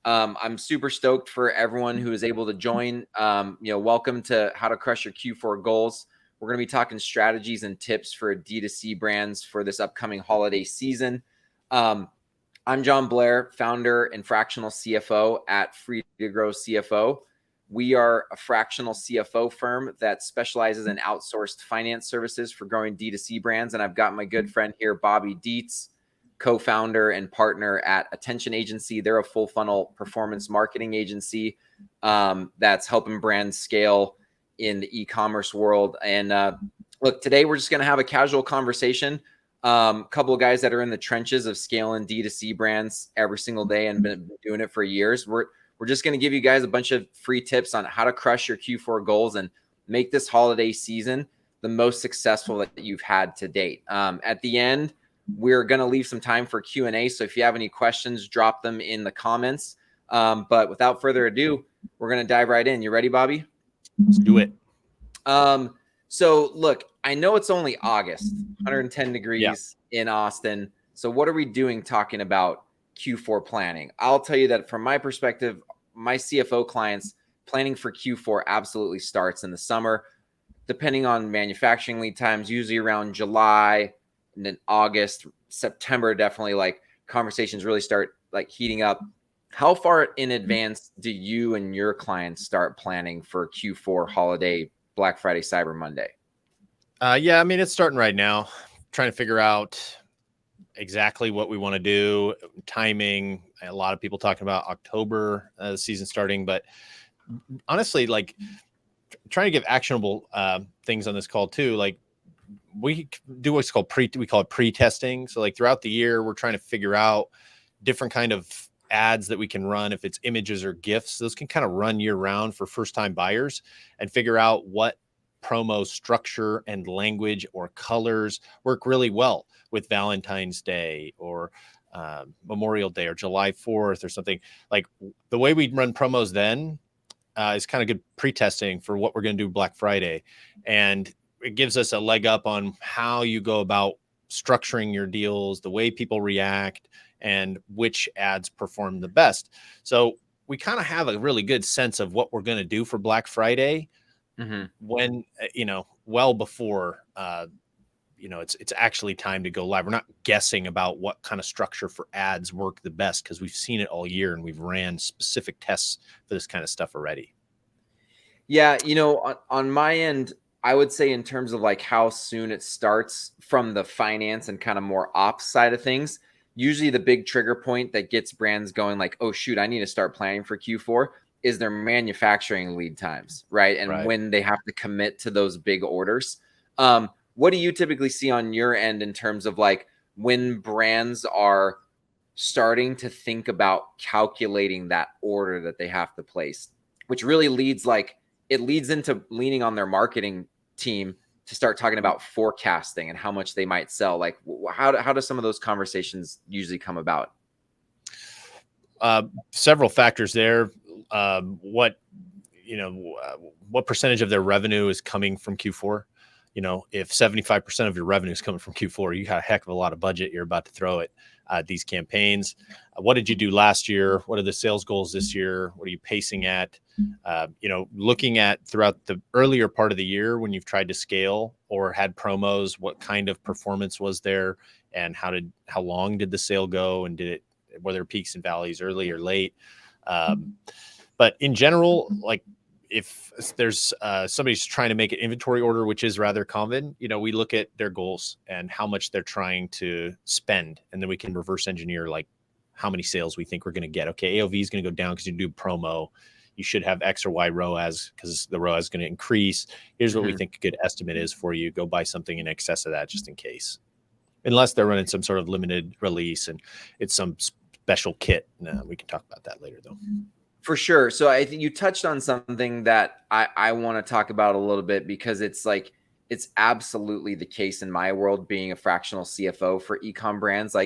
I'm super stoked for everyone who is able to join. Welcome to How to Crush Your Q4 Goals. We're going to be talking strategies and tips for DTC brands for this upcoming holiday season. I'm John Blair, founder and fractional CFO at Free to Grow CFO. We are a fractional CFO firm that specializes in outsourced finance services for growing D2C brands. And I've got my good friend here, Bobby Dietz, co-founder and partner at Attention Agency. They're a full funnel performance marketing agency that's helping brands scale in the e-commerce world. And look, today we're just going to have a casual conversation. A couple of guys that are in the trenches of scaling D2C brands every single day and been doing it for years. We're just going to give you guys a bunch of free tips on how to crush your Q4 goals and make this holiday season the most successful that you've had to date. At the end, we're going to leave some time for Q&A. So if you have any questions, drop them in the comments. But without further ado, we're going to dive right in. You ready, Bobby? Let's do it. So look, I know it's only August, 110 degrees in Austin. So what are we doing talking about Q4 planning? I'll tell you that from my perspective, my CFO clients planning for Q4 absolutely starts in the summer, depending on manufacturing lead times, usually around July, and then August, September, definitely like conversations really start like heating up. How far in advance do you and your clients start planning for Q4 holiday, Black Friday, Cyber Monday? Yeah, I mean, it's starting right now. Trying to figure out exactly what we want to do, timing. A lot of people talking about October season starting, but honestly, like trying to give actionable things on this call too. Like we do what's called we call it pre-testing. So like throughout the year, we're trying to figure out different kind of ads that we can run. If it's images or GIFs, those can kind of run year round for first-time buyers and figure out what promo structure and language or colors work really well with Valentine's Day or Memorial Day or July 4th or something. Like the way we run promos then is kind of good pre-testing for what we're going to do Black Friday. And it gives us a leg up on how you go about structuring your deals, the way people react, and which ads perform the best. So we kind of have a really good sense of what we're going to do for Black Friday when, well before, it's actually time to go live. We're not guessing about what kind of structure for ads work the best because we've seen it all year and we've ran specific tests for this kind of stuff already. Yeah. On my end, I would say in terms of like how soon it starts from the finance and kind of more ops side of things, usually the big trigger point that gets brands going like, oh, shoot, I need to start planning for Q4 is their manufacturing lead times, right? And when they have to commit to those big orders. What do you typically see on your end in terms of like when brands are starting to think about calculating that order that they have to place, which really leads into leaning on their marketing team to start talking about forecasting and how much they might sell? Like how do some of those conversations usually come about? Several factors there. What percentage of their revenue is coming from Q4? If 75% of your revenue is coming from Q4, you got a heck of a lot of budget you're about to throw at these campaigns. What did you do last year? What are the sales goals this year? What are you pacing at? Looking at throughout the earlier part of the year when you've tried to scale or had promos, what kind of performance was there and how long did the sale go and were there peaks and valleys early or late? But in general, like if there's somebody's trying to make an inventory order, which is rather common, we look at their goals and how much they're trying to spend. And then we can reverse engineer like how many sales we think we're going to get. Okay, AOV is going to go down because you do promo. You should have X or Y ROAS because the ROAS is going to increase. Here's what we think a good estimate is for you. Go buy something in excess of that just in case. Unless they're running some sort of limited release and it's some special kit. No, we can talk about that later though. For sure. So I think you touched on something that I want to talk about a little bit because it's absolutely the case in my world being a fractional CFO for e-com brands,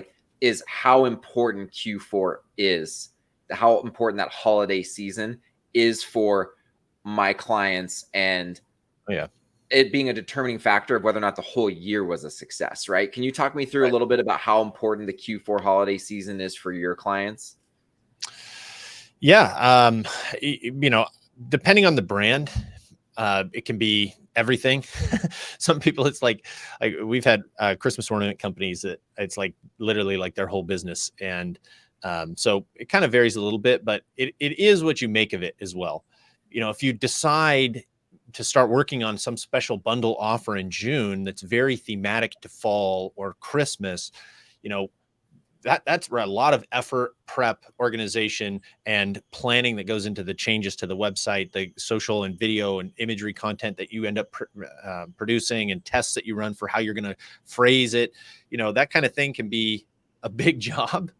is how important Q4 is, how important that holiday season is for my clients and it being a determining factor of whether or not the whole year was a success, right? Can you talk me through a little bit about how important the Q4 holiday season is for your clients? Yeah. Depending on the brand, it can be everything. Some people, it's like we've had Christmas ornament companies that it's like literally like their whole business. And so it kind of varies a little bit, but it is what you make of it as well. If you decide to start working on some special bundle offer in June that's very thematic to fall or Christmas, that's where a lot of effort, prep, organization, and planning that goes into the changes to the website, the social and video and imagery content that you end up producing, and tests that you run for how you're going to phrase it. That kind of thing can be a big job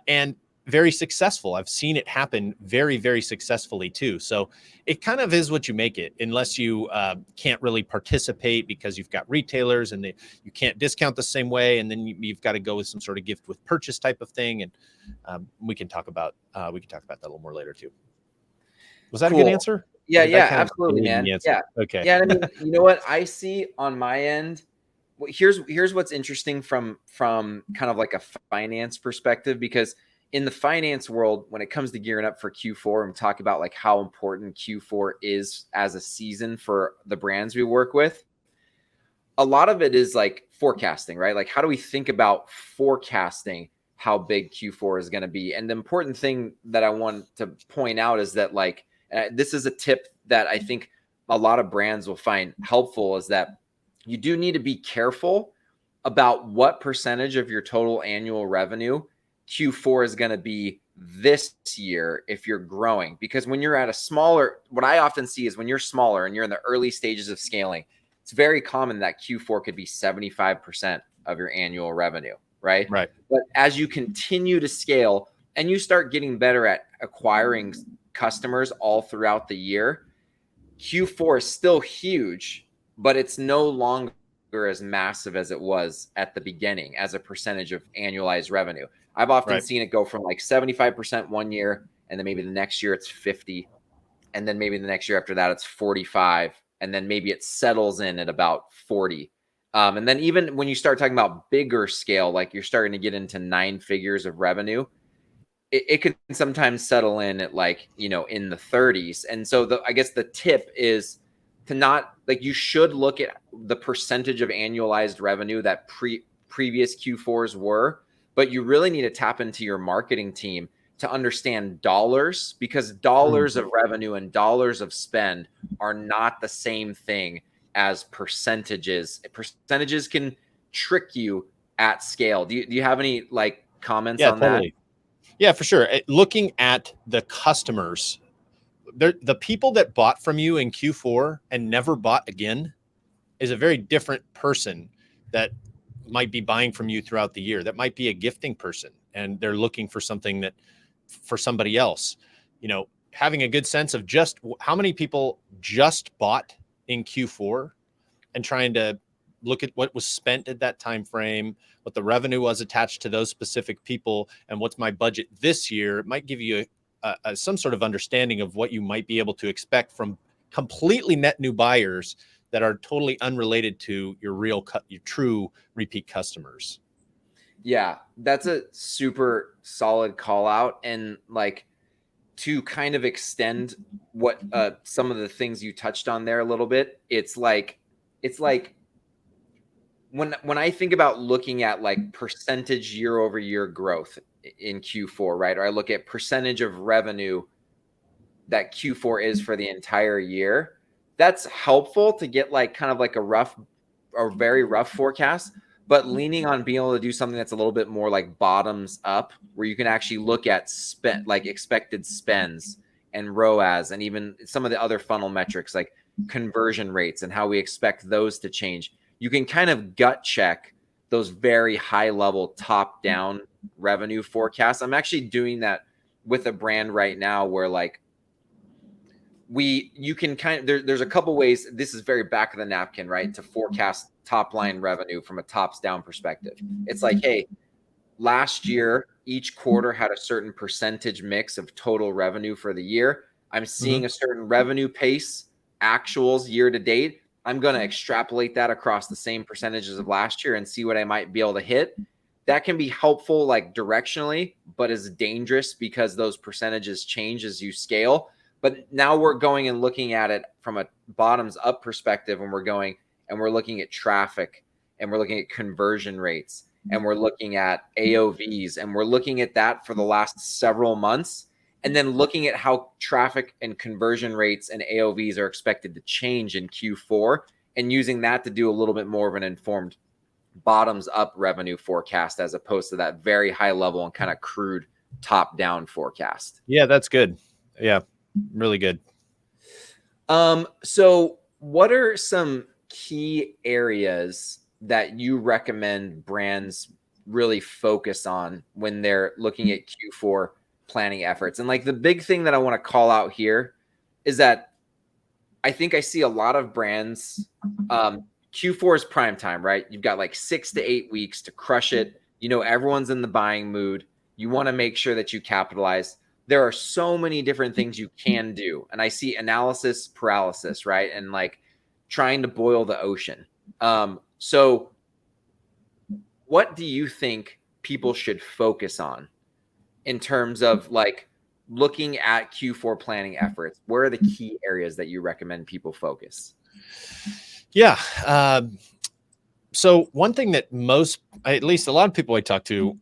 and very successful. I've seen it happen very, very successfully too. So it kind of is what you make it, unless you can't really participate because you've got retailers and you can't discount the same way. And then you've got to go with some sort of gift with purchase type of thing. And we can talk about that a little more later too. Was that Cool. a good answer? Yeah, absolutely, man. Yeah. Okay. Yeah. I mean, you know what I see on my end? Well, here's what's interesting from kind of like a finance perspective, because in the finance world, when it comes to gearing up for Q4 and talk about like how important Q4 is as a season for the brands we work with, a lot of it is like forecasting, right? Like, how do we think about forecasting how big Q4 is going to be? And the important thing that I want to point out is that like, this is a tip that I think a lot of brands will find helpful, is that you do need to be careful about what percentage of your total annual revenue Q4 is going to be this year if you're growing. Because when you're at a smaller, what I often see is when you're smaller and you're in the early stages of scaling, it's very common that Q4 could be 75% of your annual revenue, right? Right. But as you continue to scale and you start getting better at acquiring customers all throughout the year, Q4 is still huge, but it's no longer as massive as it was at the beginning as a percentage of annualized revenue. I've often seen it go from like 75% one year, and then maybe the next year it's 50, and then maybe the next year after that it's 45, and then maybe it settles in at about 40. And then even when you start talking about bigger scale, like you're starting to get into 9 figures of revenue, it can sometimes settle in at like, in the 30s. And so I guess the tip is to not, like, you should look at the percentage of annualized revenue that previous Q4s were, but you really need to tap into your marketing team to understand dollars, because dollars of revenue and dollars of spend are not the same thing as percentages. Percentages can trick you at scale. Do you have any like comments on totally. that? Yeah, for sure. Looking at the customers, the people that bought from you in Q4 and never bought again is a very different person that might be buying from you throughout the year. That might be a gifting person and they're looking for something that for somebody else. Having a good sense of just how many people just bought in Q4 and trying to look at what was spent at that time frame, what the revenue was attached to those specific people, and what's my budget this year. It might give you some sort of understanding of what you might be able to expect from completely net new buyers that are totally unrelated to your true repeat customers. Yeah, that's a super solid call out. And like, to kind of extend what some of the things you touched on there a little bit, it's like when I think about looking at like percentage year over year growth in Q4, right? Or I look at percentage of revenue that Q4 is for the entire year. That's helpful to get like kind of like a very rough forecast, but leaning on being able to do something that's a little bit more like bottoms up, where you can actually look at like expected spends and ROAS, and even some of the other funnel metrics like conversion rates and how we expect those to change. You can kind of gut check those very high level top down revenue forecasts. I'm actually doing that with a brand right now where like you can kind of, there's a couple ways. This is very back of the napkin, right? To forecast top line revenue from a tops down perspective. It's like, hey, last year, each quarter had a certain percentage mix of total revenue for the year. I'm seeing a certain revenue pace, actuals year to date. I'm going to extrapolate that across the same percentages of last year and see what I might be able to hit. that can be helpful like directionally, but is dangerous because those percentages change as you scale. But now we're going and looking at it from a bottoms up perspective, and we're looking at traffic, and we're looking at conversion rates, and we're looking at AOVs, and we're looking at that for the last several months, and then looking at how traffic and conversion rates and AOVs are expected to change in Q4, and using that to do a little bit more of an informed bottoms up revenue forecast as opposed to that very high level and kind of crude top down forecast. Yeah, that's good. Yeah, really good. So what are some key areas that you recommend brands really focus on when they're looking at Q4 planning efforts? And like the big thing that I want to call out here is that I think I see a lot of brands, Q4 is prime time, right? You've got like 6 to 8 weeks to crush it. You know, everyone's in the buying mood. You want to make sure that you capitalize. There are so many different things you can do. And I see analysis paralysis, right? And like trying to boil the ocean. So what do you think people should focus on in terms of like looking at Q4 planning efforts? Where are the key areas that you recommend people focus? Yeah. So one thing that at least a lot of people I talk to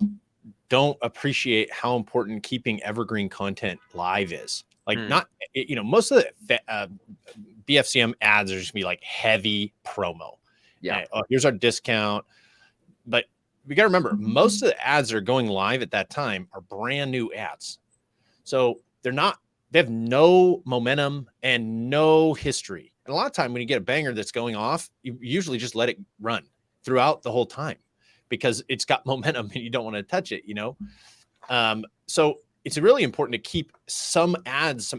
don't appreciate how important keeping evergreen content live is. Like most of the BFCM ads are just gonna be like heavy promo. Yeah. Here's our discount. But we got to remember, most of the ads that are going live at that time are brand new ads. So they have no momentum and no history. And a lot of time when you get a banger that's going off, you usually just let it run throughout the whole time because it's got momentum and you don't want to touch it, So it's really important to keep some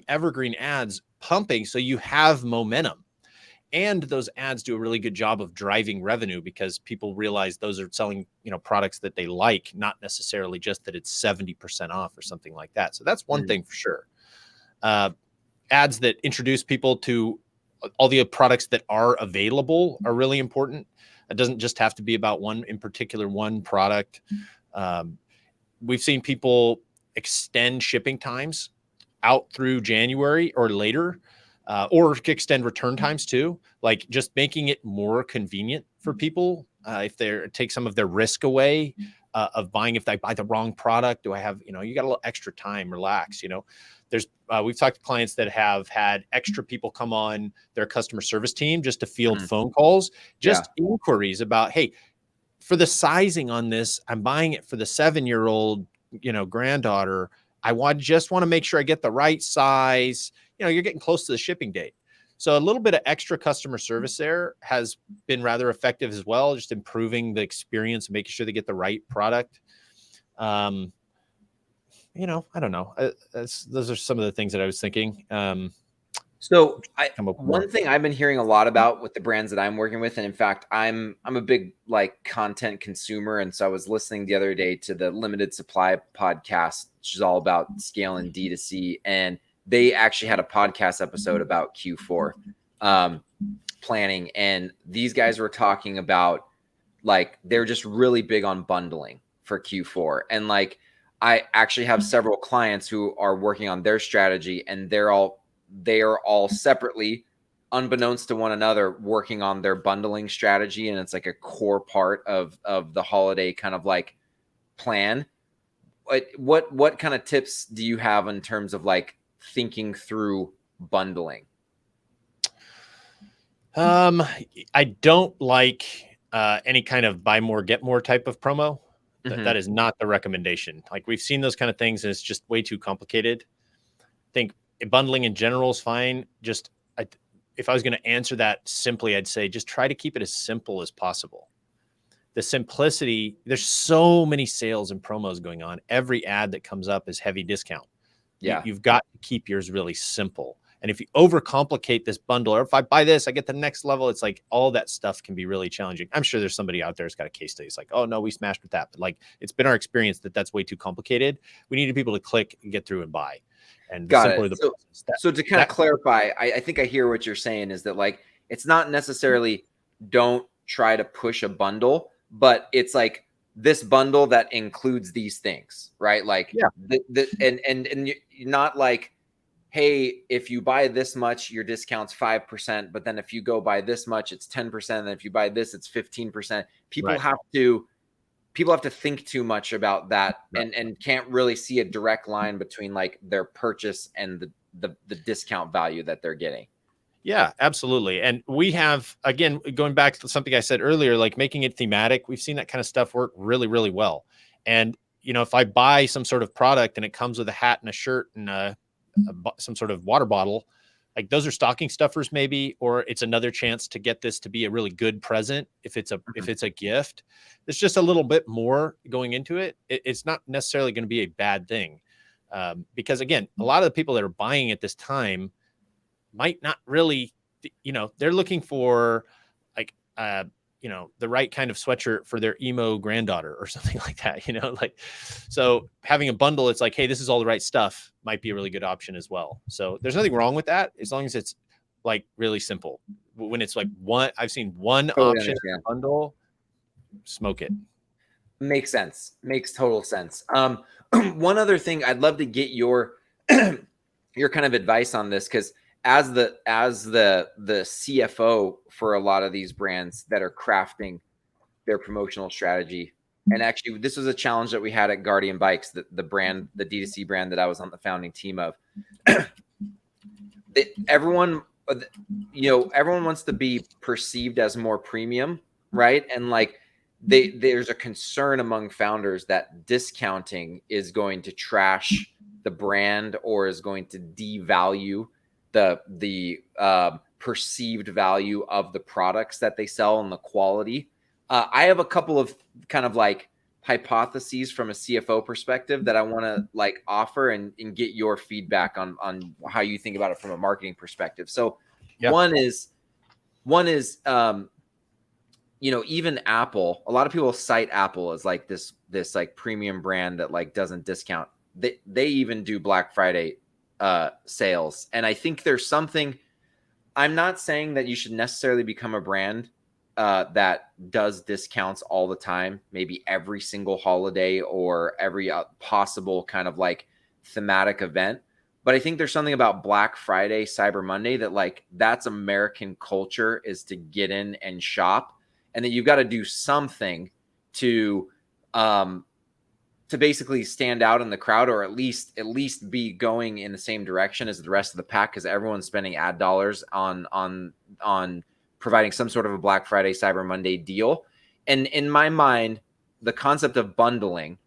evergreen ads pumping so you have momentum. And those ads do a really good job of driving revenue because people realize those are selling, products that they like, not necessarily just that it's 70% off or something like that. So that's one thing for sure. Ads that introduce people to all the products that are available are really important. It doesn't just have to be about one product. We've seen people extend shipping times out through January or later, or extend return times too, like just making it more convenient for people. If they take some of their risk away of buying, if they buy the wrong product, do I have, you got a little extra time, relax, we've talked to clients that have had extra people come on their customer service team just to field phone calls, inquiries about, hey, for the sizing on this, I'm buying it for the 7-year-old, granddaughter. I just want to make sure I get the right size. You're getting close to the shipping date. So a little bit of extra customer service there has been rather effective as well, just improving the experience, making sure they get the right product. I don't know. Those are some of the things that I was thinking. One thing I've been hearing a lot about with the brands that I'm working with, and in fact, I'm a big like content consumer, and so I was listening the other day to the Limited Supply podcast, which is all about scaling DTC, and they actually had a podcast episode about Q4 planning, and these guys were talking about like they're just really big on bundling for Q4, and like I actually have several clients who are working on their strategy, and they are all separately, unbeknownst to one another, working on their bundling strategy, and it's like a core part of the holiday kind of like plan. What kind of tips do you have in terms of like thinking through bundling? I don't like any kind of buy more, get more type of promo. That is not the recommendation. Like we've seen those kind of things and it's just way too complicated. I think bundling in general is fine. If I was going to answer that simply, I'd say just try to keep it as simple as possible. The simplicity, there's so many sales and promos going on. Every ad that comes up is heavy discount. Yeah. You've got to keep yours really simple. And if you overcomplicate this bundle, or if I buy this, I get the next level, it's like all that stuff can be really challenging. I'm sure there's somebody out there who's got a case study. It's like, oh no, we smashed with that. But like, it's been our experience that that's way too complicated. We needed people to click and get through and buy. And got it. So to kind of clarify, I think I hear what you're saying is that like, it's not necessarily don't try to push a bundle, but it's like this bundle that includes these things, right? Like Yeah. and you're not like, hey, if you buy this much, your discount's 5%, but then if you go buy this much, it's 10%. And if you buy this, it's 15%. Right. People have to think too much about that, Right. and can't really see a direct line between like their purchase and the discount value that they're getting. Yeah, absolutely. And we have, again, going back to something I said earlier, like making it thematic, we've seen that kind of stuff work really, really well. And, if I buy some sort of product and it comes with a hat and a shirt and some sort of water bottle, like those are stocking stuffers maybe, or it's another chance to get this to be a really good present. If it's a gift, there's just a little bit more going into it. It's not necessarily going to be a bad thing. Because again, a lot of the people that are buying at this time might not really, they're looking for like, the right kind of sweatshirt for their emo granddaughter or something like that, like, so having a bundle, it's like, hey, this is all the right stuff, might be a really good option as well. So there's nothing wrong with that, as long as it's like really simple. When it's like I've seen one Totally option in a bundle, smoke it. Makes sense. Makes total sense. One other thing, I'd love to get your your kind of advice on this, because as the CFO for a lot of these brands that are crafting their promotional strategy, and actually this was a challenge that we had at Guardian Bikes, the DTC brand that I was on the founding team of. Everyone wants to be perceived as more premium, right? And like there's a concern among founders that discounting is going to trash the brand or is going to devalue the perceived value of the products that they sell and the quality. I have a couple of kind of like hypotheses from a CFO perspective that I want to like offer and get your feedback on how you think about it from a marketing perspective. So Yeah. one is even Apple, a lot of people cite Apple as like this like premium brand that like doesn't discount. They even do Black Friday sales. And I think there's something, I'm not saying that you should necessarily become a brand that does discounts all the time, maybe every single holiday or every possible kind of like thematic event. But I think there's something about Black Friday, Cyber Monday that like that's American culture, is to get in and shop, and that you've got to do something to basically stand out in the crowd, or at least be going in the same direction as the rest of the pack, because everyone's spending ad dollars on providing some sort of a Black Friday, Cyber Monday deal. And in my mind, the concept of bundling,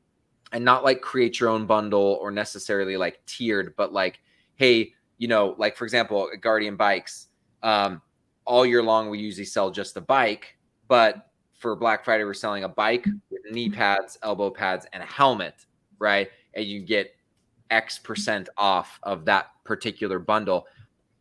and not like create your own bundle or necessarily like tiered, but like, hey, like for example, at Guardian Bikes, all year long we usually sell just a bike, but for Black Friday we're selling a bike with knee pads, elbow pads, and a helmet, right? And you get X% off of that particular bundle.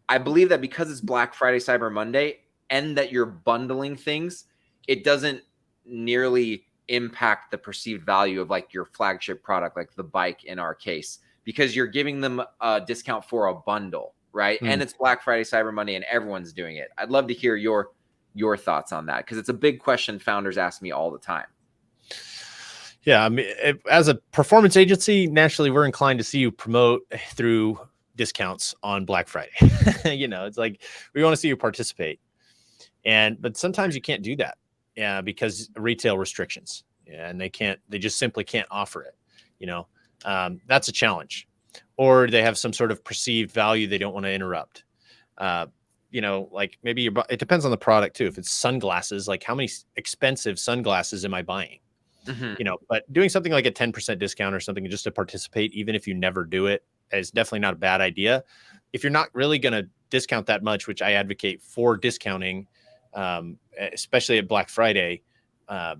I believe that because it's Black Friday, Cyber Monday, and that you're bundling things, it doesn't nearly impact the perceived value of like your flagship product, like the bike in our case, because you're giving them a discount for a bundle, right? And it's Black Friday, Cyber Monday, and everyone's doing it. I'd love to hear your thoughts on that, because it's a big question founders ask me all the time. Yeah, I mean, as a performance agency, naturally we're inclined to see you promote through discounts on Black Friday. It's like we want to see you participate. But sometimes you can't do that, because retail restrictions, and they just simply can't offer it. That's a challenge, or they have some sort of perceived value they don't want to interrupt. Like maybe it depends on the product too. If it's sunglasses, like how many expensive sunglasses am I buying? But doing something like a 10% discount or something just to participate, even if you never do it, is definitely not a bad idea. If you're not really going to discount that much, which I advocate for discounting, especially at Black Friday, I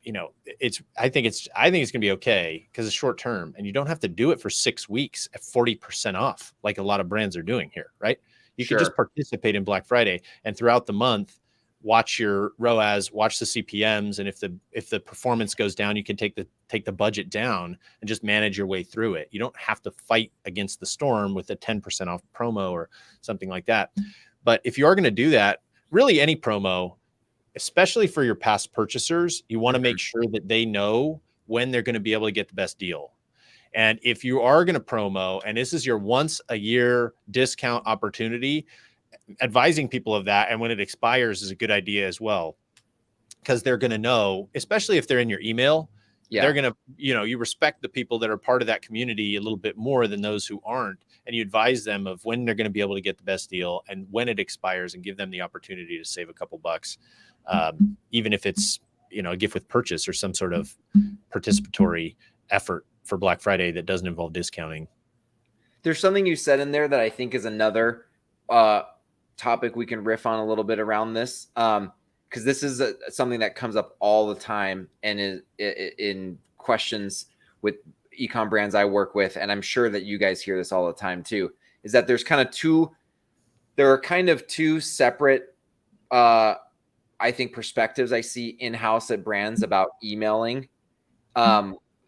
think it's going to be okay because it's short term, and you don't have to do it for 6 weeks at 40% off, like a lot of brands are doing here, right? You can just participate in Black Friday, and throughout the month, watch your ROAS, watch the CPMs, and if the performance goes down, you can take the budget down and just manage your way through it. You don't have to fight against the storm with a 10% off promo or something like that. But if you are going to do that, really any promo, especially for your past purchasers, you want to make sure that they know when they're going to be able to get the best deal. And if you are going to promo, and this is your once a year discount opportunity, advising people of that, and when it expires is a good idea as well, because they're going to know, especially if they're in your email. They're going to, you respect the people that are part of that community a little bit more than those who aren't. And you advise them of when they're going to be able to get the best deal and when it expires, and give them the opportunity to save a couple bucks. Even if it's, a gift with purchase or some sort of participatory effort for Black Friday that doesn't involve discounting. There's something you said in there that I think is another topic we can riff on a little bit around this. Because this is something that comes up all the time and is in questions with e-com brands I work with. And I'm sure that you guys hear this all the time too, is that there are kind of two separate, I think, perspectives I see in-house at brands about emailing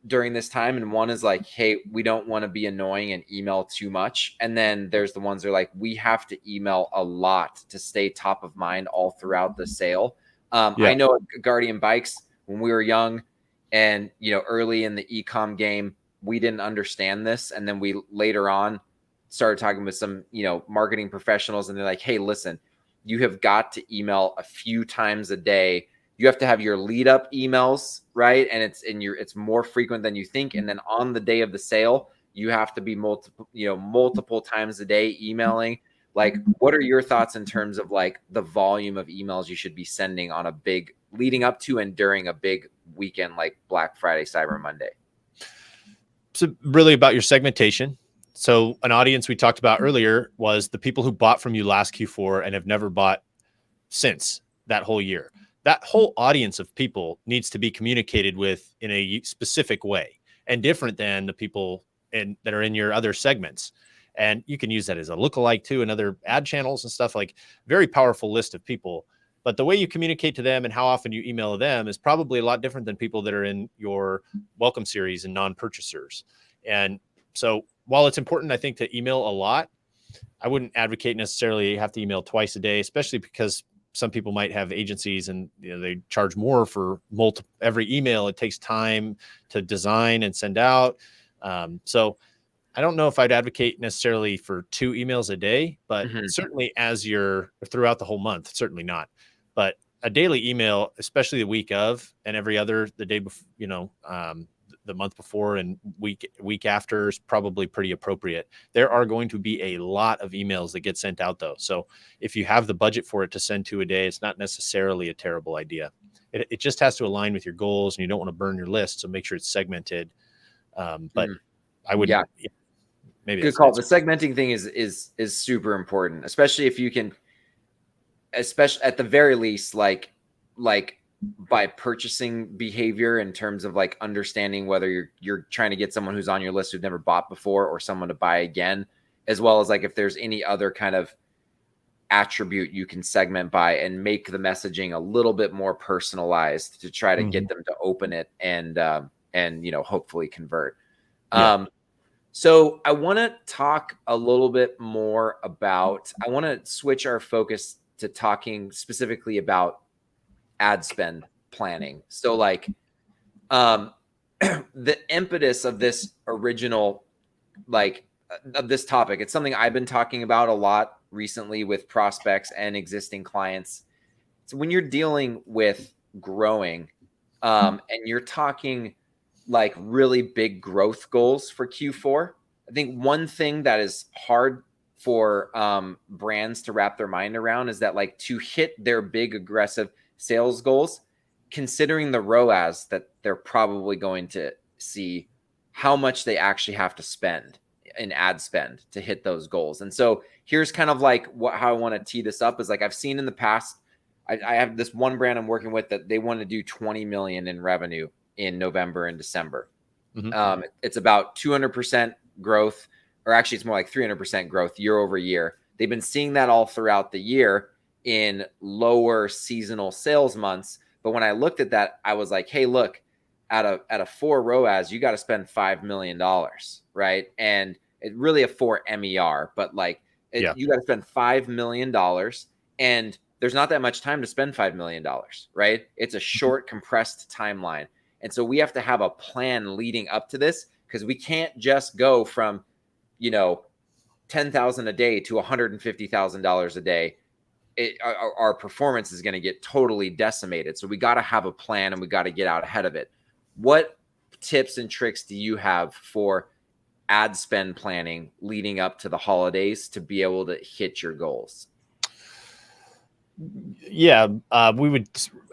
during this time. And one is like, hey, we don't want to be annoying and email too much. And then there's the ones that are like, we have to email a lot to stay top of mind all throughout the sale. I know at Guardian Bikes, when we were young and, early in the e-com game, we didn't understand this. And then we later on started talking with some, marketing professionals, and they're like, hey, listen, you have got to email a few times a day. You have to have your lead up emails, right? And it's more frequent than you think. And then on the day of the sale, you have to be multiple times a day emailing. Like, what are your thoughts in terms of like the volume of emails you should be sending on a big leading up to and during a big weekend like Black Friday, Cyber Monday? So really about your segmentation. So an audience we talked about earlier was the people who bought from you last Q4 and have never bought since that whole year. That whole audience of people needs to be communicated with in a specific way and different than the people that are in your other segments. And you can use that as a lookalike too, and other ad channels and stuff. Like, very powerful list of people. But the way you communicate to them and how often you email them is probably a lot different than people that are in your welcome series and non-purchasers. And so while it's important, I think, to email a lot, I wouldn't advocate necessarily have to email twice a day, especially because some people might have agencies and they charge more for every email. It takes time to design and send out. So I don't know if I'd advocate necessarily for 2 emails a day, but certainly as you're throughout the whole month, certainly not. But a daily email, especially the week of and every other, the day before, the month before and week after, is probably pretty appropriate. There are going to be a lot of emails that get sent out though. So if you have the budget for it to send 2 a day, it's not necessarily a terrible idea. It just has to align with your goals, and you don't want to burn your list. So make sure it's segmented. But I would, maybe good call. The segmenting thing is super important, especially if you can, especially at the very least, like by purchasing behavior, in terms of like understanding whether you're trying to get someone who's on your list who've never bought before or someone to buy again, as well as like if there's any other kind of attribute you can segment by and make the messaging a little bit more personalized to try to get them to open it and hopefully convert. So I want to talk a little bit more about, I want to switch our focus to talking specifically about ad spend planning. So like the impetus of this original, of this topic, it's something I've been talking about a lot recently with prospects and existing clients. So when you're dealing with growing and you're talking like really big growth goals for Q4, I think one thing that is hard for brands to wrap their mind around is that, like, to hit their big aggressive sales goals, considering the ROAS that they're probably going to see, how much they actually have to spend in ad spend to hit those goals. And so here's kind of like how I want to tee this up is, like, I've seen in the past, I have this one brand I'm working with that they want to do 20 million in revenue in November and December. It's about 200% growth, or actually it's more like 300% growth year over year. They've been seeing that all throughout the year in lower seasonal sales months. But when I looked at that, I was like, hey, look, at a 4 ROAS, you got to spend $5 million, right? And it really a 4 MER, but like you got to spend $5 million. And there's not that much time to spend $5 million, right? It's a short, compressed timeline. And so we have to have a plan leading up to this, because we can't just go from, you know, $10,000 a day to $150,000 a day. Our performance is going to get totally decimated. So we got to have a plan, and we got to get out ahead of it. What tips and tricks do you have for ad spend planning leading up to the holidays to be able to hit your goals? Yeah, we would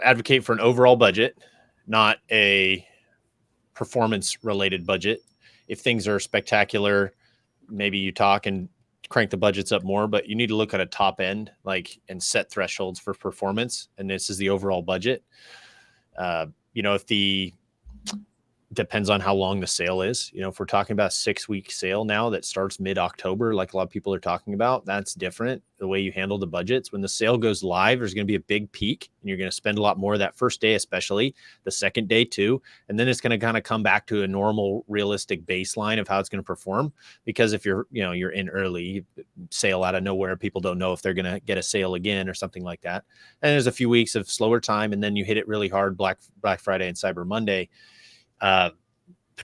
advocate for an overall budget, not a performance related budget. If things are spectacular, maybe you talk and crank the budgets up more, but you need to look at a top end, like, and set thresholds for performance. And this is the overall budget. If the depends on how long the sale is. If we're talking about a 6-week sale now that starts mid-October, like a lot of people are talking about, that's different. The way you handle the budgets. When the sale goes live, there's going to be a big peak, and you're going to spend a lot more that first day, especially the second day too. And then it's going to kind of come back to a normal, realistic baseline of how it's going to perform. Because if you're in early sale out of nowhere, people don't know if they're going to get a sale again or something like that. And there's a few weeks of slower time, and then you hit it really hard Black Friday and Cyber Monday. A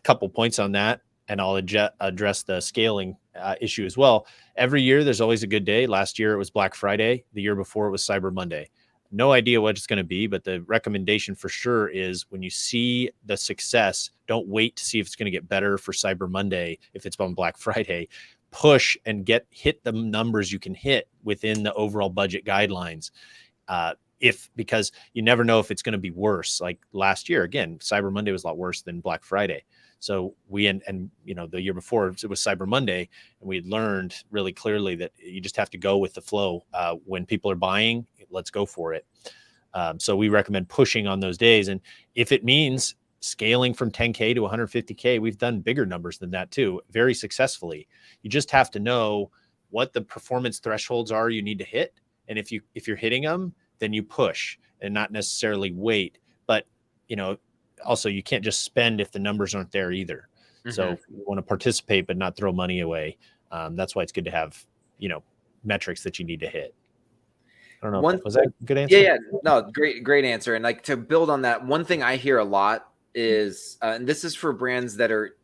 couple points on that, and I'll address the scaling issue as well. Every year, there's always a good day. Last year, it was Black Friday. The year before, it was Cyber Monday. No idea what it's going to be, but the recommendation for sure is when you see the success, don't wait to see if it's going to get better for Cyber Monday. If it's on Black Friday, push and hit the numbers you can hit within the overall budget guidelines. Because you never know if it's going to be worse. Like last year, again, Cyber Monday was a lot worse than Black Friday. So the year before it was Cyber Monday, and we had learned really clearly that you just have to go with the flow. When people are buying, let's go for it. So we recommend pushing on those days. And if it means scaling from 10K to 150K, we've done bigger numbers than that too, very successfully. You just have to know what the performance thresholds are you need to hit. And if you're hitting them, then you push and not necessarily wait. But, also you can't just spend if the numbers aren't there either. Mm-hmm. So you want to participate, but not throw money away. That's why it's good to have, metrics that you need to hit. I don't know. Was that a good answer? Yeah. No, great answer. And like to build on that, one thing I hear a lot is, and this is for brands that are,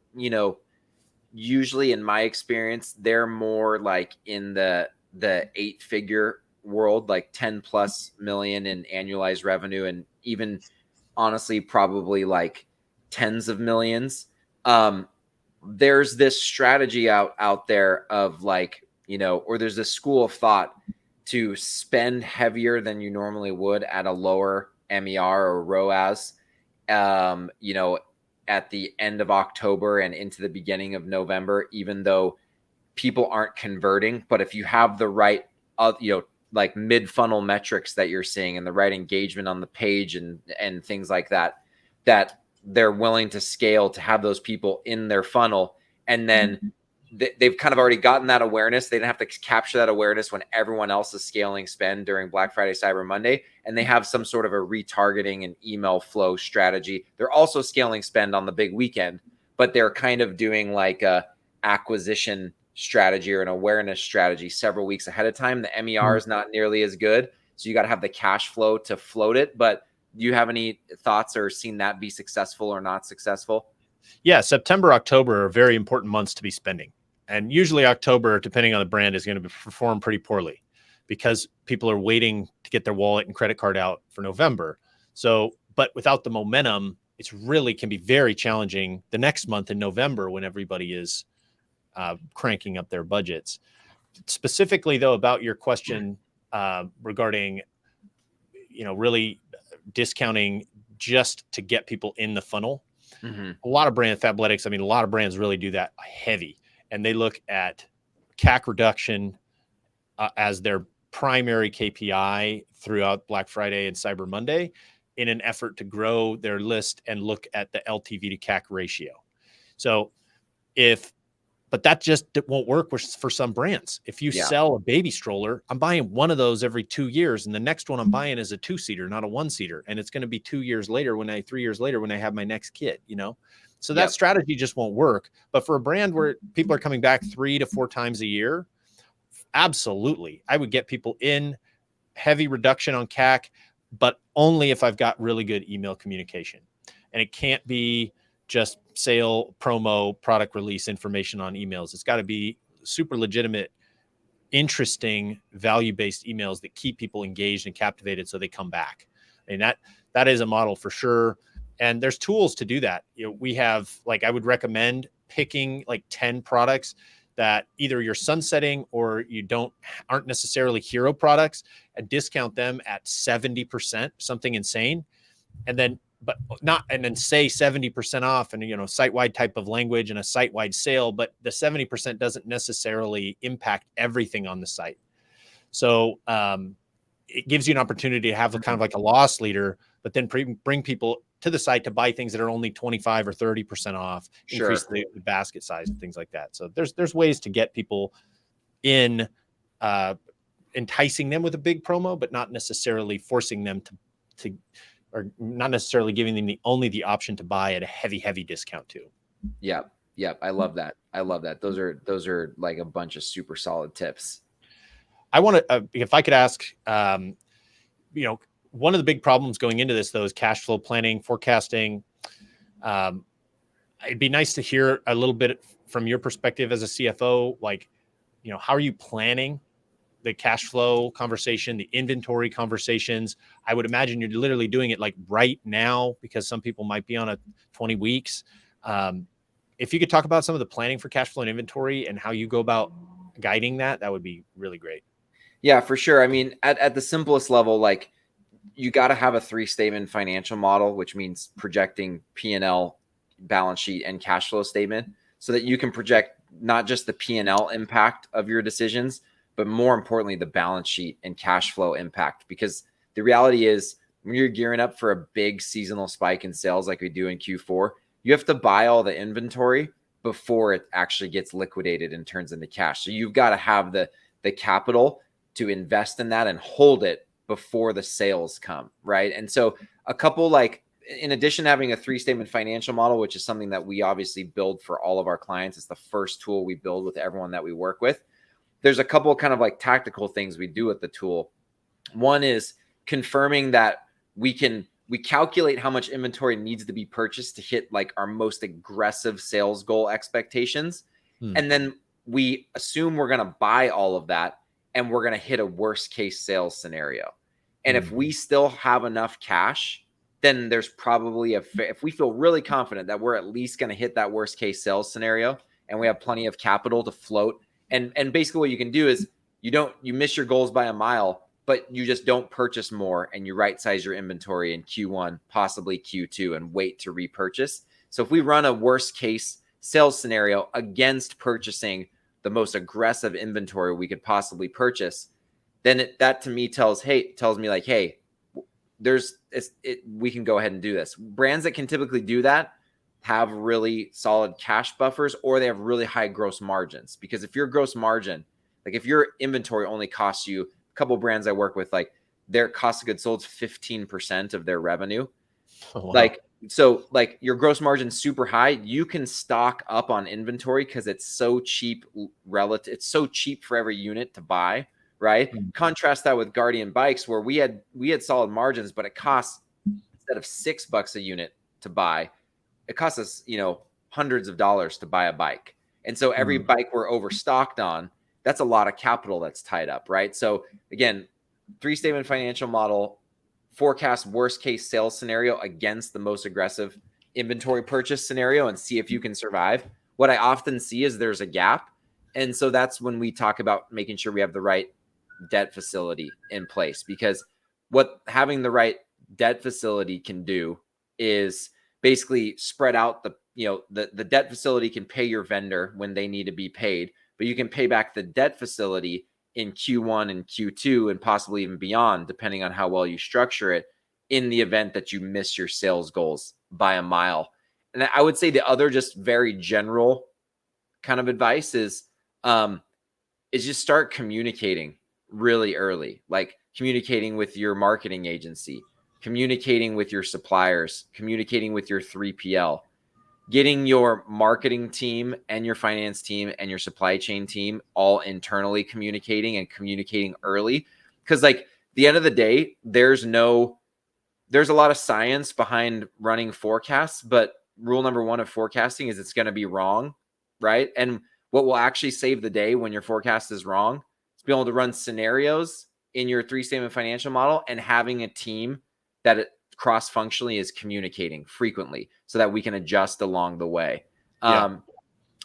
usually in my experience, they're more like in the 8-figure world, like 10+ million in annualized revenue, and even honestly probably like tens of millions. There's this strategy out there of like, or there's this school of thought to spend heavier than you normally would at a lower MER or ROAS, at the end of October and into the beginning of November, even though people aren't converting. But if you have the right, like mid-funnel metrics that you're seeing and the right engagement on the page and things like that they're willing to scale to have those people in their funnel. And then they've kind of already gotten that awareness. They didn't have to capture that awareness when everyone else is scaling spend during Black Friday, Cyber Monday, and they have some sort of a retargeting and email flow strategy. They're also scaling spend on the big weekend, but they're kind of doing like a acquisition strategy or an awareness strategy several weeks ahead of time. The MER is not nearly as good, so you got to have the cash flow to float it. But do you have any thoughts or seen that be successful or not successful? Yeah, September, October are very important months to be spending. And usually October, depending on the brand, is going to perform pretty poorly because people are waiting to get their wallet and credit card out for November. So, but without the momentum, it's really can be very challenging the next month in November when everybody is cranking up their budgets. Specifically, though, about your question regarding, really discounting just to get people in the funnel. Mm-hmm. A lot of Fabletics, a lot of brands really do that heavy, and they look at CAC reduction as their primary KPI throughout Black Friday and Cyber Monday in an effort to grow their list and look at the LTV to CAC ratio. So but that just won't work for some brands. If you sell a baby stroller, I'm buying one of those every 2 years, and the next one I'm buying is a 2-seater, not a 1-seater. And it's going to be 3 years later when I have my next kid, So that strategy just won't work. But for a brand where people are coming back 3 to 4 times a year, absolutely. I would get people in, heavy reduction on CAC, but only if I've got really good email communication. And it can't be just sale, promo, product release information on emails. It's got to be super legitimate, interesting, value-based emails that keep people engaged and captivated so they come back. And that is a model for sure. And there's tools to do that. We have, like, I would recommend picking like 10 products that either you're sunsetting or you aren't necessarily hero products, and discount them at 70%, something insane. And then say 70% off, and site-wide type of language and a site-wide sale, but the 70% doesn't necessarily impact everything on the site. So it gives you an opportunity to have kind of like a loss leader, but then bring people to the site to buy things that are only 25 or 30% off, increase the basket size and things like that. So there's ways to get people in, enticing them with a big promo, but not necessarily forcing them to or not necessarily giving them only the option to buy at a heavy discount too. Yeah. I love that. Those are like a bunch of super solid tips. I want to, if I could ask, one of the big problems going into this though is cash flow planning, forecasting. It'd be nice to hear a little bit from your perspective as a CFO, like, how are you planning the cash flow conversation, the inventory conversations? I would imagine you're literally doing it like right now, because some people might be on a 20 weeks. If you could talk about some of the planning for cash flow and inventory and how you go about guiding that would be really great. Yeah, for sure. I mean, at the simplest level, like, you got to have a 3-statement financial model, which means projecting P&L, balance sheet, and cash flow statement, so that you can project not just the P&L impact of your decisions, but more importantly, the balance sheet and cash flow impact. Because the reality is, when you're gearing up for a big seasonal spike in sales like we do in Q4, you have to buy all the inventory before it actually gets liquidated and turns into cash. So you've got to have the capital to invest in that and hold it before the sales come, right? And so a couple, like, in addition to having a 3-statement financial model, which is something that we obviously build for all of our clients, it's the first tool we build with everyone that we work with. There's a couple kind of like tactical things we do with the tool. One is confirming that we calculate how much inventory needs to be purchased to hit like our most aggressive sales goal expectations. And then we assume we're going to buy all of that, and we're going to hit a worst case sales scenario. And if we still have enough cash, then there's probably if we feel really confident that we're at least going to hit that worst case sales scenario, and we have plenty of capital to float. And basically what you can do is you miss your goals by a mile, but you just don't purchase more, and you right size your inventory in Q1, possibly Q2, and wait to repurchase. So if we run a worst case sales scenario against purchasing the most aggressive inventory we could possibly purchase, then that to me tells me like, hey, we can go ahead and do this. Brands that can typically do that have really solid cash buffers, or they have really high gross margins. Because if your gross margin, like if your inventory only costs you, a couple of brands I work with, like their cost of goods sold is 15% of their revenue. Oh, wow. Like your gross margin super high, you can stock up on inventory because it's so cheap it's so cheap for every unit to buy, right? Mm-hmm. Contrast that with Guardian Bikes, where we had solid margins, but it costs, instead of $6 a unit to buy, it costs us, hundreds of dollars to buy a bike. And so every bike we're overstocked on, that's a lot of capital that's tied up, right? So again, 3-statement financial model, forecast worst case sales scenario against the most aggressive inventory purchase scenario, and see if you can survive. What I often see is there's a gap. And so that's when we talk about making sure we have the right debt facility in place, because what having the right debt facility can do is basically spread out the debt facility can pay your vendor when they need to be paid, but you can pay back the debt facility in Q1 and Q2 and possibly even beyond, depending on how well you structure it, in the event that you miss your sales goals by a mile. And I would say the other just very general kind of advice is just start communicating really early, like communicating with your marketing agency, communicating with your suppliers, communicating with your 3PL, getting your marketing team and your finance team and your supply chain team all internally communicating early. Because like the end of the day, there's a lot of science behind running forecasts, but rule number one of forecasting is it's going to be wrong, right? And what will actually save the day when your forecast is wrong is being able to run scenarios in your 3-statement financial model and having a team that cross-functionally is communicating frequently so that we can adjust along the way. I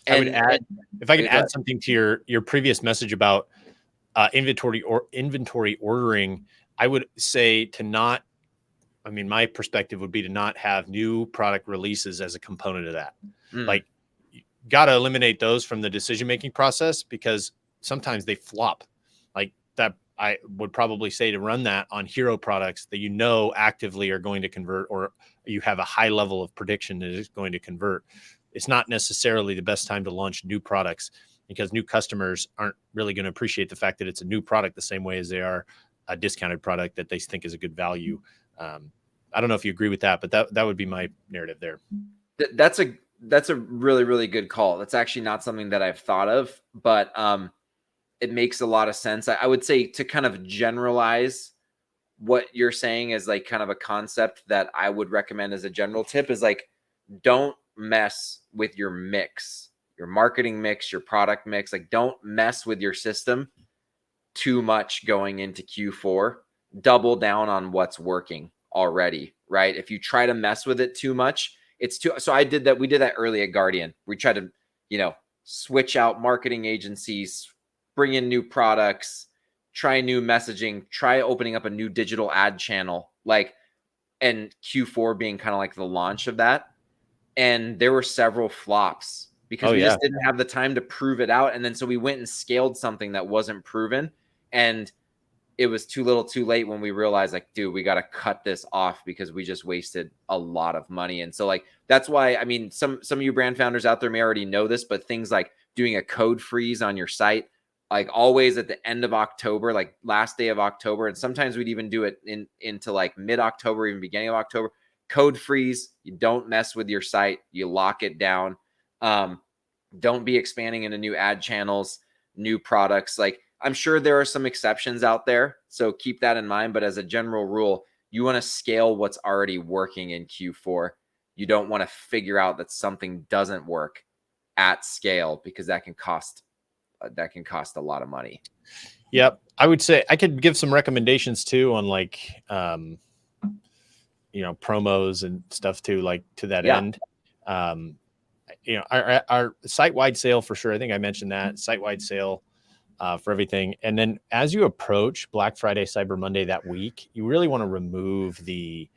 would add, if I could add something to your previous message about inventory ordering, I would say my perspective would be to not have new product releases as a component of that. Like, you got to eliminate those from the decision-making process because sometimes they flop. Like that, I would probably say to run that on hero products that actively are going to convert, or you have a high level of prediction that it's going to convert. It's not necessarily the best time to launch new products because new customers aren't really going to appreciate the fact that it's a new product the same way as they are a discounted product that they think is a good value. I don't know if you agree with that, but that would be my narrative there. That's a really, really good call. That's actually not something that I've thought of, but it makes a lot of sense. I would say to kind of generalize what you're saying as like kind of a concept that I would recommend as a general tip is like, don't mess with your mix, your marketing mix, your product mix. Like, don't mess with your system too much going into Q4. Double down on what's working already, right? If you try to mess with it too much, it's too. So we did that early at Guardian. We tried to, switch out marketing agencies, bring in new products, try new messaging, try opening up a new digital ad channel, and Q4 being kind of like the launch of that. And there were several flops because we just didn't have the time to prove it out. And then so we went and scaled something that wasn't proven, and it was too little too late when we realized, like, dude, we got to cut this off because we just wasted a lot of money. And so that's why, I mean, some of you brand founders out there may already know this, but things like doing a code freeze on your site, like always at the end of October, like last day of October. And sometimes we'd even do it into like mid-October, even beginning of October. Code freeze. You don't mess with your site. You lock it down. Don't be expanding into new ad channels, new products. Like, I'm sure there are some exceptions out there, so keep that in mind. But as a general rule, you want to scale what's already working in Q4. You don't want to figure out that something doesn't work at scale because that can cost a lot of money. Yep. I would say I could give some recommendations too on promos and stuff too, like to that end. Our site-wide sale for sure. I think I mentioned that site-wide sale for everything. And then as you approach Black Friday, Cyber Monday that week, you really want to remove the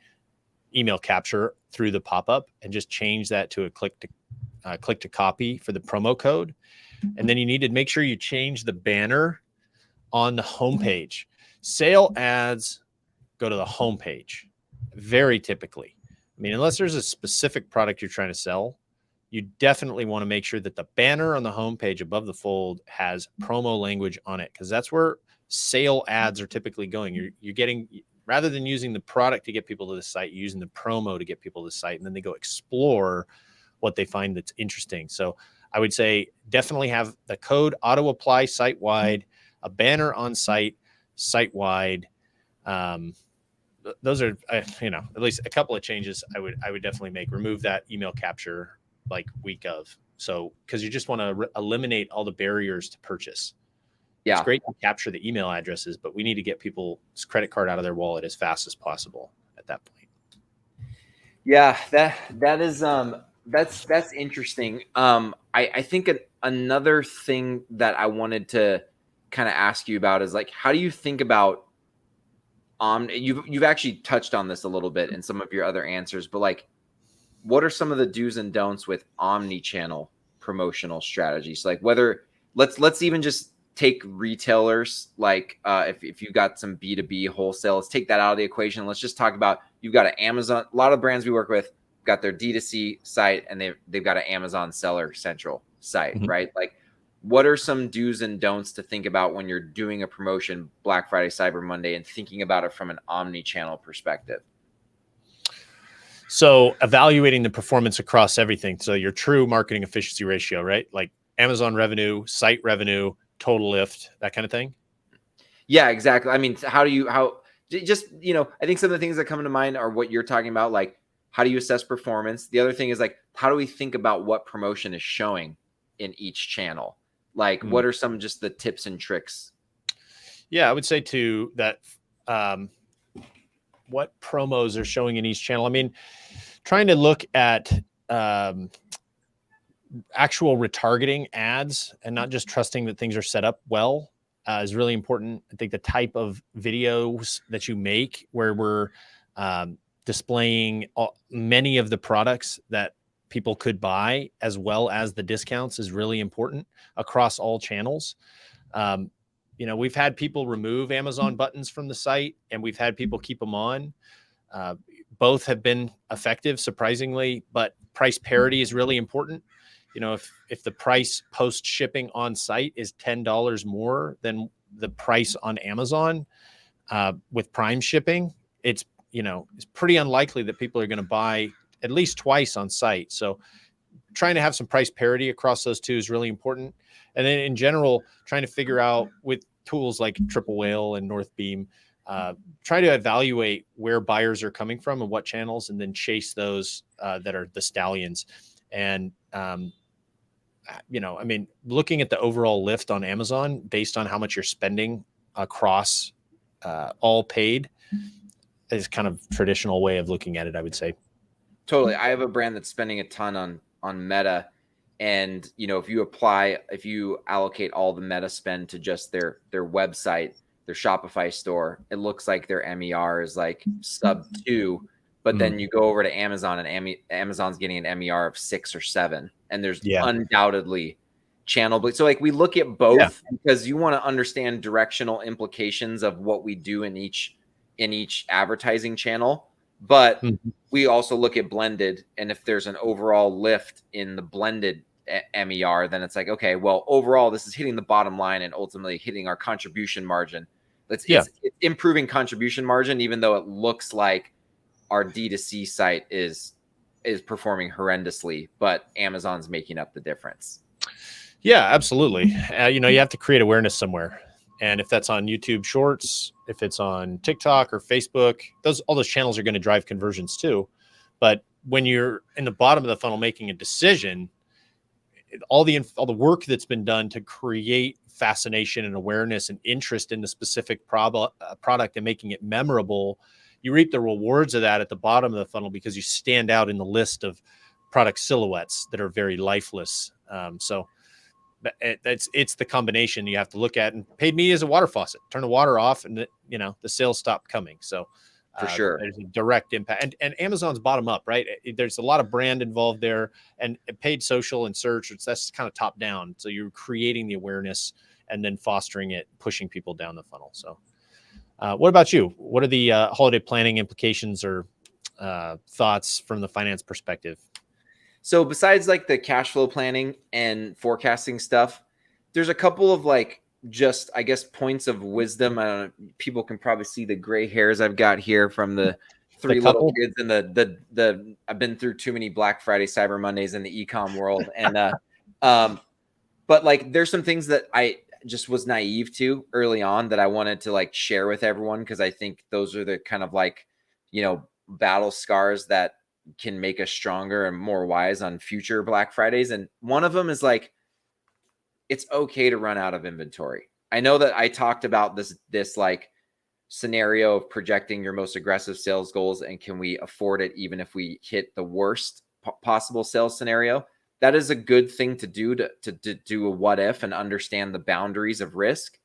email capture through the pop-up and just change that to a click to copy for the promo code. And then you need to make sure you change the banner on the homepage. Sale ads go to the homepage very typically. I mean, unless there's a specific product you're trying to sell, you definitely want to make sure that the banner on the homepage above the fold has promo language on it, because that's where sale ads are typically going. You're getting, rather than using the product to get people to the site, you're using the promo to get people to the site, and then they go explore what they find that's interesting. So I would say definitely have the code auto apply site-wide, a banner on site-wide. Those are, at least a couple of changes I would definitely make. Remove that email capture like week of. So, because you just want to eliminate all the barriers to purchase. Yeah. It's great to capture the email addresses, but we need to get people's credit card out of their wallet as fast as possible at that point. Yeah, that is, that's interesting. I think another thing that I wanted to kind of ask you about is like, how do you think about, you've actually touched on this a little bit in some of your other answers, but like, what are some of the do's and don'ts with omni-channel promotional strategies? Like let's even just take retailers, like if you got some B2B wholesale, let's take that out of the equation. Let's just talk about, you've got an Amazon, a lot of brands we work with got their D2C site and they've got an Amazon Seller Central site, right? Like, what are some do's and don'ts to think about when you're doing a promotion Black Friday, Cyber Monday, and thinking about it from an omni-channel perspective? So evaluating the performance across everything. So your true marketing efficiency ratio, right? Like Amazon revenue, site revenue, total lift, that kind of thing. Yeah, exactly. I mean, how just, I think some of the things that come to mind are what you're talking about. Like, how do you assess performance? The other thing is like, how do we think about what promotion is showing in each channel? Like, what are some just the tips and tricks? Yeah, I would say too that what promos are showing in each channel. I mean, trying to look at actual retargeting ads and not just trusting that things are set up well is really important. I think the type of videos that you make where we're displaying many of the products that people could buy as well as the discounts is really important across all channels. We've had people remove Amazon buttons from the site and we've had people keep them on. Both have been effective, surprisingly, but price parity is really important. If the price post shipping on site is $10 more than the price on Amazon with Prime shipping, it's pretty unlikely that people are going to buy at least twice on site. So trying to have some price parity across those two is really important. And then in general, trying to figure out with tools like Triple Whale and North Beam, try to evaluate where buyers are coming from and what channels, and then chase those that are the stallions. And looking at the overall lift on Amazon based on how much you're spending across all paid is kind of traditional way of looking at it, I would say. Totally. I have a brand that's spending a ton on Meta. And, if you allocate all the Meta spend to just their website, their Shopify store, it looks like their MER is like sub 2. But then you go over to Amazon and Amazon's getting an MER of 6 or 7. And there's undoubtedly channel. So like we look at both because you want to understand directional implications of what we do in each advertising channel. But we also look at blended. And if there's an overall lift in the blended MER, then it's like, okay, well, overall, this is hitting the bottom line and ultimately hitting our contribution margin. It's improving contribution margin, even though it looks like our D2C site is performing horrendously, but Amazon's making up the difference. Yeah, absolutely. You have to create awareness somewhere. And if that's on YouTube Shorts, if it's on TikTok or Facebook, all those channels are going to drive conversions too. But when you're in the bottom of the funnel making a decision, all the work that's been done to create fascination and awareness and interest in the specific product and making it memorable, you reap the rewards of that at the bottom of the funnel because you stand out in the list of product silhouettes that are very lifeless. So it's the combination you have to look at. And paid media is a water faucet. Turn the water off and the sales stop coming. So for sure, there's a direct impact. And Amazon's bottom up, right? There's a lot of brand involved there, and paid social and search, that's kind of top down. So you're creating the awareness and then fostering it, pushing people down the funnel. So what about you? What are the holiday planning implications or thoughts from the finance perspective? So besides like the cash flow planning and forecasting stuff, there's a couple of like just, I guess, points of wisdom. I don't know, people can probably see the gray hairs I've got here from the three little kids and the I've been through too many Black Friday, Cyber Mondays in the e-com world. And but like there's some things that I just was naive to early on that I wanted to like share with everyone, because I think those are the kind of like, battle scars that can make us stronger and more wise on future Black Fridays. And one of them is like, it's okay to run out of inventory. I know that I talked about this like scenario of projecting your most aggressive sales goals and can we afford it even if we hit the worst possible sales scenario. That is a good thing to do to do a what if and understand the boundaries of risk.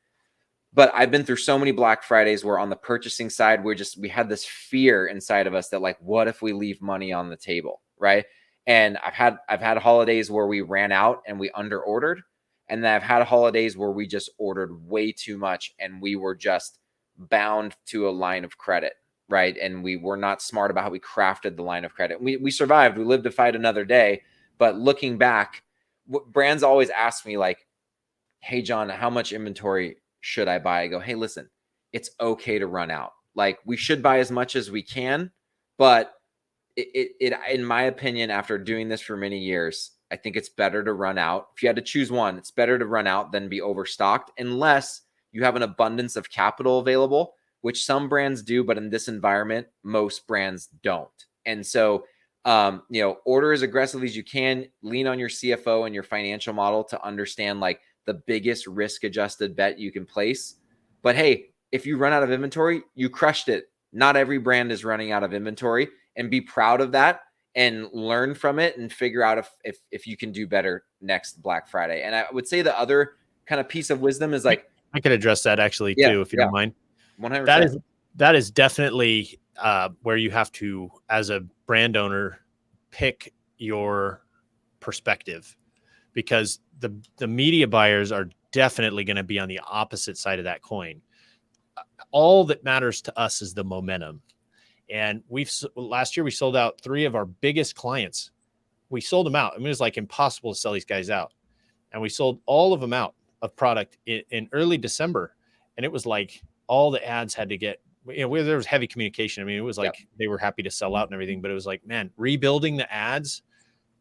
But I've been through so many Black Fridays where on the purchasing side, we had this fear inside of us that like, what if we leave money on the table, right? And I've had holidays where we ran out and we under ordered. And then I've had holidays where we just ordered way too much and we were just bound to a line of credit, right? And we were not smart about how we crafted the line of credit. We survived. We lived to fight another day. But looking back, brands always ask me like, hey, John, how much inventory should I buy? I go, hey, listen, it's okay to run out. Like we should buy as much as we can. But it in my opinion, after doing this for many years, I think it's better to run out. If you had to choose one, it's better to run out than be overstocked, unless you have an abundance of capital available, which some brands do, but in this environment, most brands don't. And so, order as aggressively as you can, lean on your CFO and your financial model to understand like the biggest risk adjusted bet you can place. But hey, if you run out of inventory, you crushed it. Not every brand is running out of inventory, and be proud of that and learn from it and figure out if you can do better next Black Friday. And I would say the other kind of piece of wisdom is like, I can address that actually too, if you don't mind. 100%. That is definitely where you have to, as a brand owner, pick your perspective, because the media buyers are definitely going to be on the opposite side of that coin. All that matters to us is the momentum. And last year we sold out 3 of our biggest clients. We sold them out. I mean, it was like impossible to sell these guys out. And we sold all of them out of product in early December. And it was like all the ads had to get, there was heavy communication. I mean, it was like they were happy to sell out and everything, but it was like, man, rebuilding the ads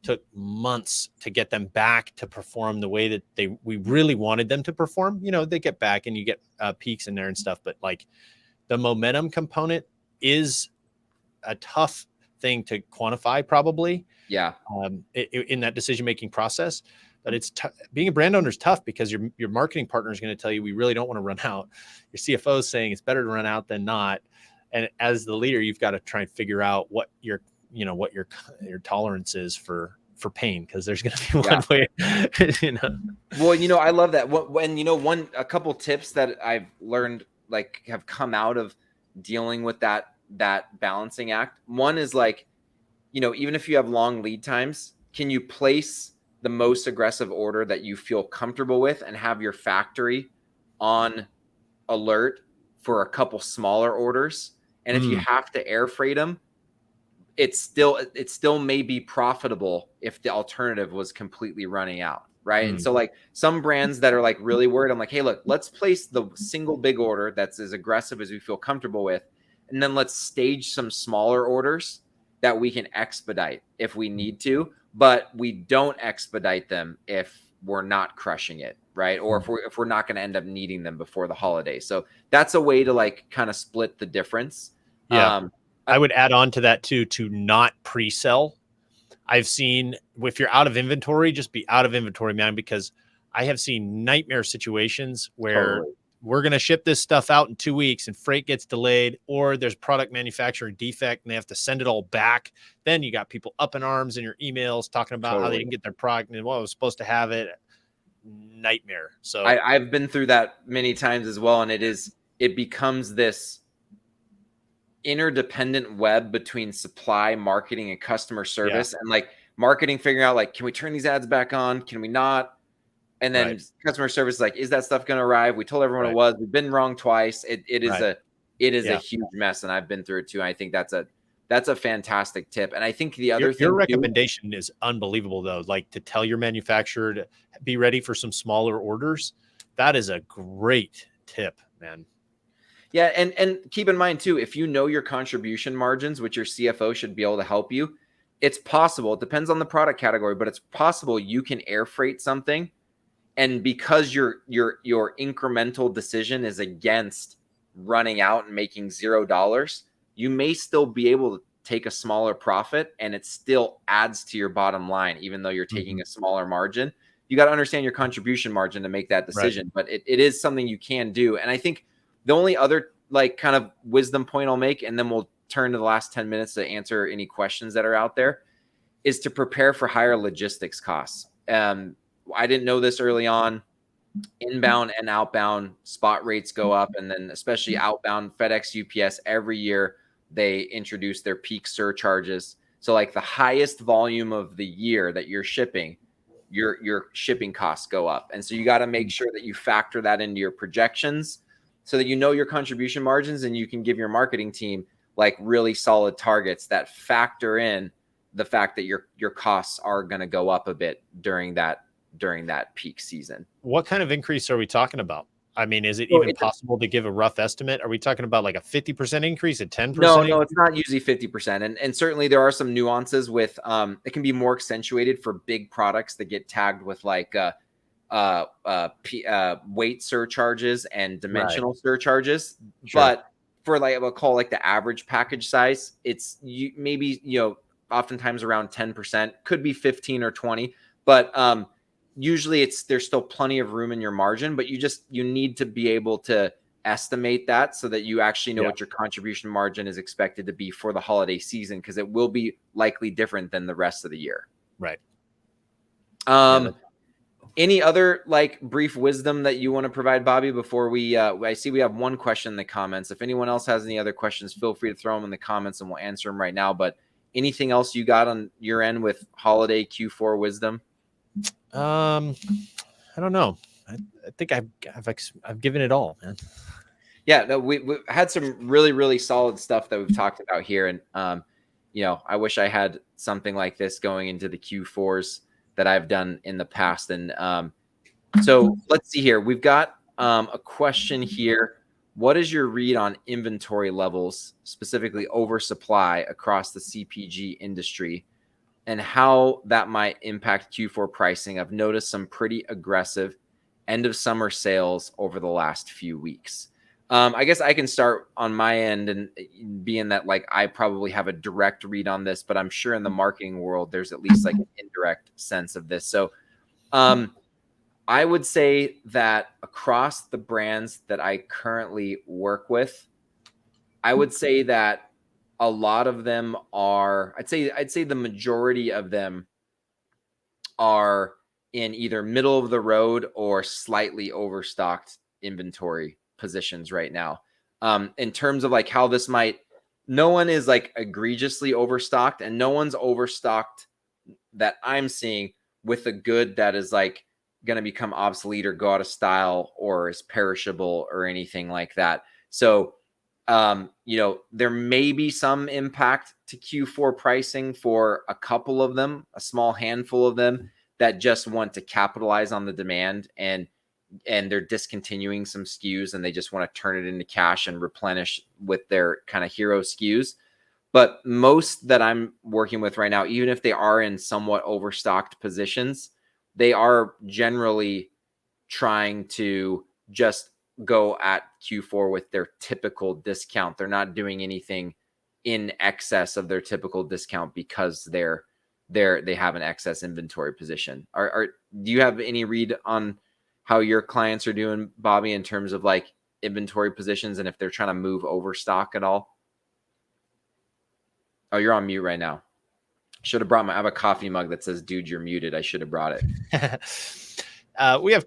took months to get them back to perform the way that we really wanted them to perform. They get back and you get peaks in there and stuff, but like the momentum component is a tough thing to quantify probably. Yeah. In that decision-making process, but it's being a brand owner is tough because your marketing partner is going to tell you, we really don't want to run out. Your CFO is saying it's better to run out than not. And as the leader, you've got to try and figure out what your tolerance is for pain, because there's going to be one way. Well, I love that. When a couple tips that I've learned like have come out of dealing with that balancing act. One is like, even if you have long lead times, can you place the most aggressive order that you feel comfortable with and have your factory on alert for a couple smaller orders? And if you have to air freight them, it still may be profitable if the alternative was completely running out. Right. And so like some brands that are like really worried, I'm like, hey, look, let's place the single big order that's as aggressive as we feel comfortable with. And then let's stage some smaller orders that we can expedite if we need to, but we don't expedite them if we're not crushing it. Right. Or if we're not going to end up needing them before the holiday. So that's a way to like kind of split the difference. Yeah. I would add on to that too, to not pre-sell. I've seen, if you're out of inventory, just be out of inventory, man, because I have seen nightmare situations where we're going to ship this stuff out in 2 weeks and freight gets delayed, or there's product manufacturing defect and they have to send it all back. Then you got people up in arms in your emails talking about how they didn't get their product and I was supposed to have it. Nightmare. So I've been through that many times as well. And it becomes this interdependent web between supply, marketing, and customer service. And like marketing figuring out like, can we turn these ads back on? Can we not? And then customer service is like, is that stuff going to arrive? We told everyone it was. We've been wrong twice. It is a huge mess, and I've been through it too. And I think that's a fantastic tip. And I think the other thing, your recommendation is unbelievable though. Like to tell your manufacturer to be ready for some smaller orders. That is a great tip, man. Yeah, and keep in mind too, if you know your contribution margins, which your CFO should be able to help you, it's possible. It depends on the product category, but it's possible you can air freight something, and because your incremental decision is against running out and making $0, you may still be able to take a smaller profit, and it still adds to your bottom line, even though you're taking a smaller margin. You got to understand your contribution margin to make that decision, but it is something you can do. And I think the only other like kind of wisdom point I'll make, and then we'll turn to the last 10 minutes to answer any questions that are out there, is to prepare for higher logistics costs. I didn't know this early on. Inbound and outbound spot rates go up, and then especially outbound, FedEx, UPS, every year they introduce their peak surcharges. So like the highest volume of the year that you're shipping, your shipping costs go up. And so you got to make sure that you factor that into your projections, so that you know your contribution margins, and you can give your marketing team like really solid targets that factor in the fact that your costs are going to go up a bit during that peak season. What kind of increase are we talking about? I mean, is it even possible to give a rough estimate? Are we talking about like a 50% increase, a 10%? No, it's not usually 50%. And certainly there are some nuances with, it can be more accentuated for big products that get tagged with like, weight surcharges and dimensional surcharges. Sure. But for like we'll call like the average package size, it's maybe oftentimes around 10%, could be 15 or 20, but usually there's still plenty of room in your margin, but you need to be able to estimate that so that you actually know what your contribution margin is expected to be for the holiday season, because it will be likely different than the rest of the year. Right. Any other like brief wisdom that you want to provide, Bobby, before I see we have one question in the comments. If anyone else has any other questions, feel free to throw them in the comments and we'll answer them right now. But anything else you got on your end with holiday Q4 wisdom? I don't know. I think I've given it all, man. Yeah, no, we've had some really, really solid stuff that we've talked about here. And, I wish I had something like this going into the Q4s that I've done in the past. And so let's see here. We've got a question here. What is your read on inventory levels, specifically oversupply across the CPG industry, and how that might impact Q4 pricing? I've noticed some pretty aggressive end of summer sales over the last few weeks. I guess I can start on my end, and being that like I probably have a direct read on this, but I'm sure in the marketing world, there's at least like an indirect sense of this. So I would say that across the brands that I currently work with, I would say that a lot of them are, I'd say the majority of them are in either middle of the road or slightly overstocked inventory positions right now. In terms of like how this might, no one is like egregiously overstocked, and no one's overstocked that I'm seeing with a good that is like going to become obsolete or go out of style or is perishable or anything like that. So, there may be some impact to Q4 pricing for a couple of them, a small handful of them that just want to capitalize on the demand, and they're discontinuing some SKUs and they just want to turn it into cash and replenish with their kind of hero SKUs. But most that I'm working with right now, even if they are in somewhat overstocked positions, they are generally trying to just go at Q4 with their typical discount. They're not doing anything in excess of their typical discount because they have an excess inventory position. Do you have any read on how your clients are doing, Bobby, in terms of like inventory positions and if they're trying to move overstock at all? Oh, you're on mute right now. Should have brought I have a coffee mug that says, dude, you're muted. I should have brought it. We have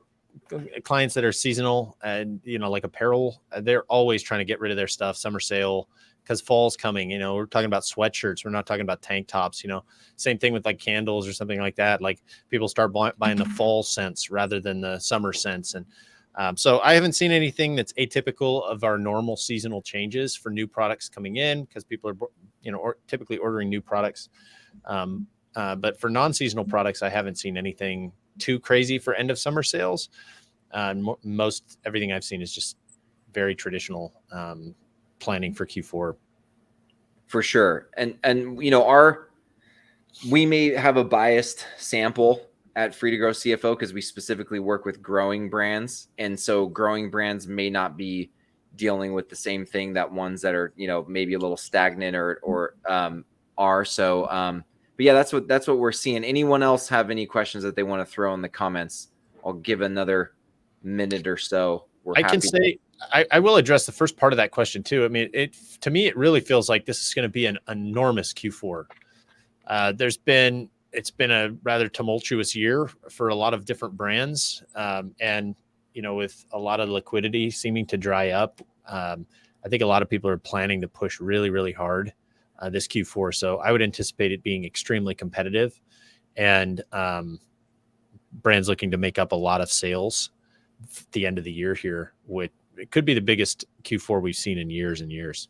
clients that are seasonal and, like apparel. They're always trying to get rid of their stuff, summer sale, because fall's coming. We're talking about sweatshirts. We're not talking about tank tops. Same thing with like candles or something like that. Like people start buying the fall scents rather than the summer scents. And so I haven't seen anything that's atypical of our normal seasonal changes for new products coming in, because people are, typically ordering new products. But for non-seasonal products, I haven't seen anything too crazy for end of summer sales. Most everything I've seen is just very traditional planning for Q4. For sure. And we may have a biased sample at Free to Grow CFO because we specifically work with growing brands. And so growing brands may not be dealing with the same thing that ones that are, maybe a little stagnant or are. So, but yeah, that's what we're seeing. Anyone else have any questions that they want to throw in the comments? I'll give another minute or so. I will address the first part of that question too. I mean, to me, it really feels like this is going to be an enormous Q4. It's been a rather tumultuous year for a lot of different brands. And, with a lot of liquidity seeming to dry up, I think a lot of people are planning to push really, really hard this Q4. So I would anticipate it being extremely competitive, and brands looking to make up a lot of sales at the end of the year here. It could be the biggest Q4 we've seen in years and years.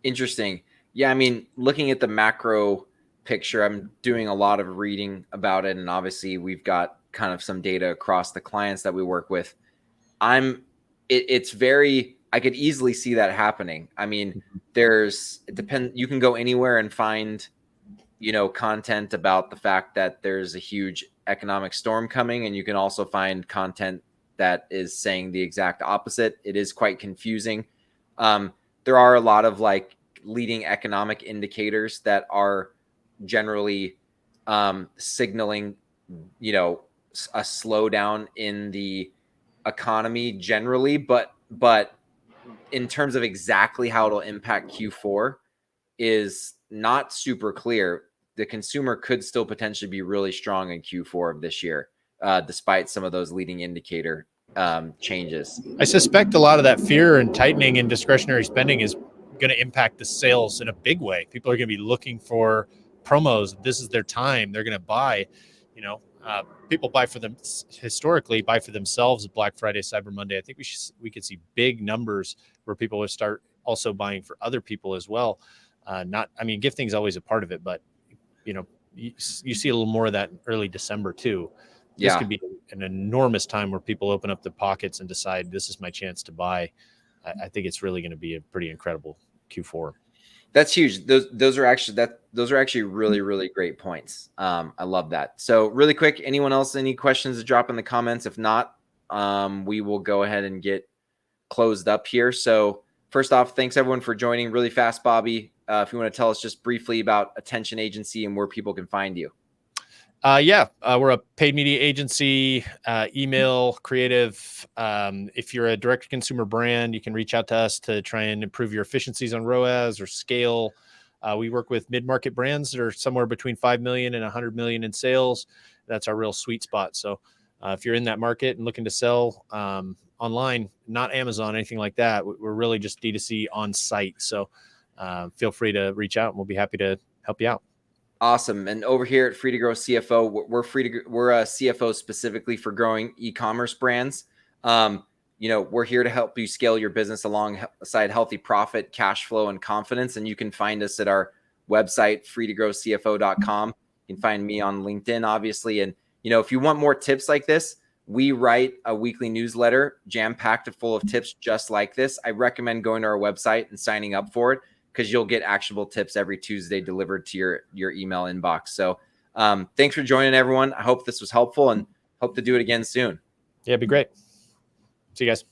Interesting. Yeah. I mean, looking at the macro picture, I'm doing a lot of reading about it. And obviously we've got kind of some data across the clients that we work with. It's very, I could easily see that happening. I mean, you can go anywhere and find, content about the fact that there's a huge economic storm coming. And you can also find content that is saying the exact opposite. It is quite confusing. there are a lot of like leading economic indicators that are generally signaling, you know, a slowdown in the economy generally, but in terms of exactly how it'll impact Q4 is not super clear. The consumer could still potentially be really strong in Q4 of this year, despite some of those leading indicator changes. I suspect a lot of that fear and tightening in discretionary spending is going to impact the sales in a big way. People are going to be looking for promos. This is their time. They're going to buy, you know, people buy for them historically, buy for themselves at Black Friday, Cyber Monday. I think we could see big numbers where people will start also buying for other people as well. Gifting is always a part of it, but you know, you see a little more of that in early December too. This could be an enormous time where people open up their pockets and decide this is my chance to buy. I think it's really going to be a pretty incredible Q4. That's huge. Those are actually really, really great points. I love that. So really quick, anyone else, any questions to drop in the comments? If not, we will go ahead and get closed up here. So first off, thanks everyone for joining. Really fast, Bobby. If you want to tell us just briefly about Attention Agency and where people can find you. We're a paid media agency, email, creative. If you're a direct-to-consumer brand, you can reach out to us to try and improve your efficiencies on ROAS or scale. We work with mid-market brands that are somewhere between 5 million and 100 million in sales. That's our real sweet spot. So if you're in that market and looking to sell online, not Amazon, anything like that, we're really just D2C on site. So feel free to reach out and we'll be happy to help you out. Awesome. And over here at Free to Grow CFO, we're a CFO specifically for growing e-commerce brands. We're here to help you scale your business alongside healthy profit, cash flow, and confidence. And you can find us at our website, freetogrowcfo.com. You can find me on LinkedIn, obviously. And, if you want more tips like this, we write a weekly newsletter jam-packed full of tips just like this. I recommend going to our website and signing up for it, because you'll get actionable tips every Tuesday delivered to your email inbox. So thanks for joining, everyone. I hope this was helpful and hope to do it again soon. Yeah, it'd be great. See you guys.